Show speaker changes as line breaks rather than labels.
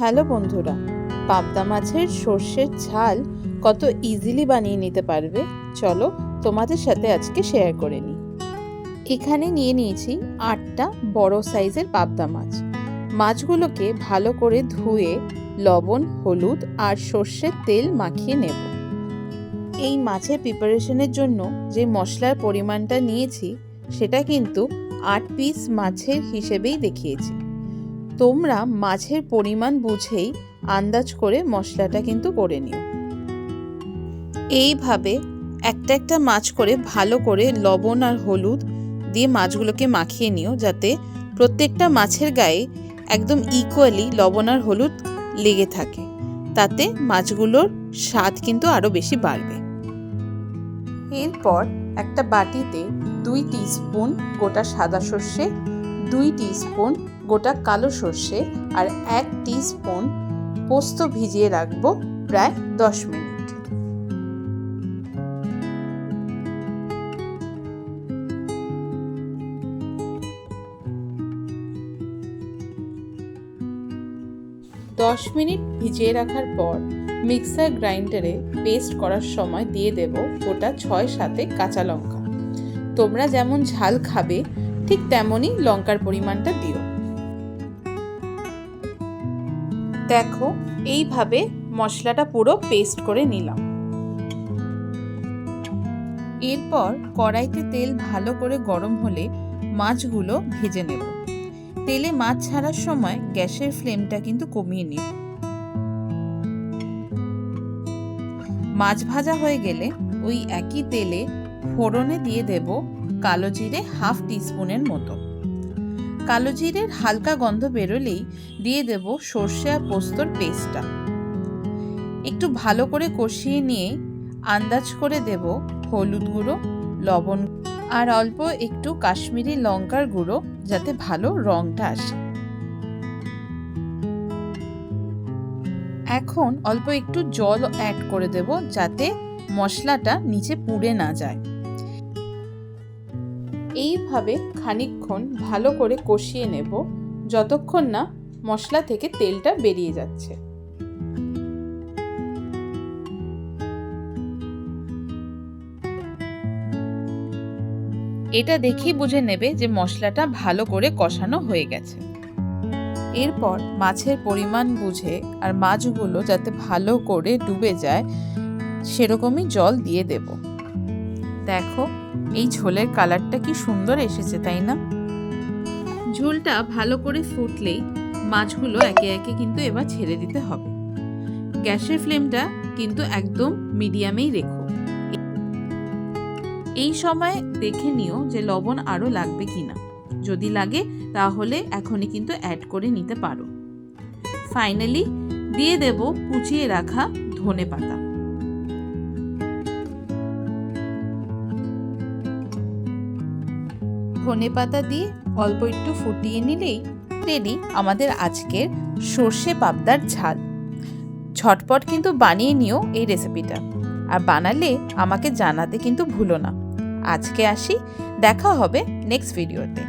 Hello বন্ধুরা, পাবদা মাছের সর্ষের ঝাল কত ইজিলি বানিয়ে নিতে পারবে চলো তোমাদের সাথে আজকে শেয়ার করে নিই। এখানে নিয়ে নিয়েছি 8টা বড় সাইজের পাবদা মাছ। মাছগুলোকে ভালো করে ধুয়ে লবণ, হলুদ আর সর্ষের তেল মাখিয়ে নেব। এই মাছের প্রিপারেশনের জন্য যে মশলার পরিমাণটা নিয়েছি সেটা কিন্তু 8 পিস মাছের হিসেবেই দেখিয়েছি। তোমরা মাছের পরিমাণ বুঝেই আন্দাজ করে মশলাটা কিন্তু করে নিও। এইভাবে একটা একটা মাছ করে ভালো করে লবণ আর হলুদ দিয়ে মাছগুলোকে মাখিয়ে নিও, যাতে প্রত্যেকটা মাছের গায়ে একদম ইকুয়ালি লবণ আর হলুদ লেগে থাকে। তাতে মাছগুলোর স্বাদ কিন্তু আরও বেশি বাড়বে। এরপর একটা বাটিতে 2 টিস্পুন গোটা সাদা সর্ষে, 2 টিস্পুন গোটা কালো সর্ষে আর 1 টিস্পুন পোস্ত ভিজিয়ে রাখবো প্রায় 10 মিনিট। ভিজিয়ে রাখার পর মিক্সার গ্রাইন্ডারে পেস্ট করার সময় দিয়ে দেব গোটা 6-7 কাঁচা লঙ্কা। তোমরা যেমন ঝাল খাবে ঠিক তেমনই লঙ্কার পরিমাণটা দিও। দেখো এইভাবে মশলাটা পুরো পেস্ট করে নিলাম। এরপর কড়াইতে তেল ভালো করে গরম হলে মাছগুলো ভেজে নেব। তেলে মাছ ছাড়ার সময় গ্যাসের ফ্লেমটা কিন্তু কমিয়ে নিও। মাছ ভাজা হয়ে গেলে ওই একই তেলে ফোড়নে দিয়ে দেব কালো জিরে 1/2 টিস্পুনের মতো। কালো জিরের হালকা গন্ধ বেরোলেই দিয়ে দেব সর্ষে আর পোস্তর পেস্টটা। একটু ভালো করে কষিয়ে নিয়ে আন্দাজ করে দেব হলুদ গুঁড়ো, লবণ আর অল্প একটু কাশ্মীরি লঙ্কার গুঁড়ো, যাতে ভালো রংটা আসে। এখন অল্প একটু জল অ্যাড করে দেব, যাতে মশলাটা নিচে পুড়ে না যায়। এইভাবে খানিকক্ষণ ভালো করে কষিয়ে নেব, যতক্ষণ না মশলা থেকে তেলটা বেরিয়ে যাচ্ছে। এটা দেখেই বুঝে নেবে যে মশলাটা ভালো করে কষানো হয়ে গেছে। এরপর মাছের পরিমাণ বুঝে আর মাছগুলো যাতে ভালো করে ডুবে যায় সেরকমই জল দিয়ে দেব। দেখো এই ঝোলের কালারটা কি সুন্দর এসেছে, তাই না? ঝোলটা ভালো করে ফুটলেই মাছগুলো একে একে কিন্তু এবার ছেড়ে দিতে হবে। গ্যাসের ফ্লেমটা কিন্তু একদম মিডিয়ামেই রেখো। এই সময় দেখে নিও যে লবণ আরও লাগবে কিনা। যদি লাগে তাহলে এখনই কিন্তু অ্যাড করে নিতে পারো। ফাইনালি দিয়ে দেব কুচিয়ে রাখা ধনেপাতা। ধনেপাতা দিয়ে অল্প একটু ফুটিয়ে নিলেই রেডি আমাদের আজকের সর্ষে পাবদার ঝাল। ঝটপট কিন্তু বানিয়ে নিও এই রেসিপিটা, আর বানালে আমাকে জানাতে কিন্তু ভুলো না। আজকে আসি, দেখা হবে নেক্সট ভিডিওতে।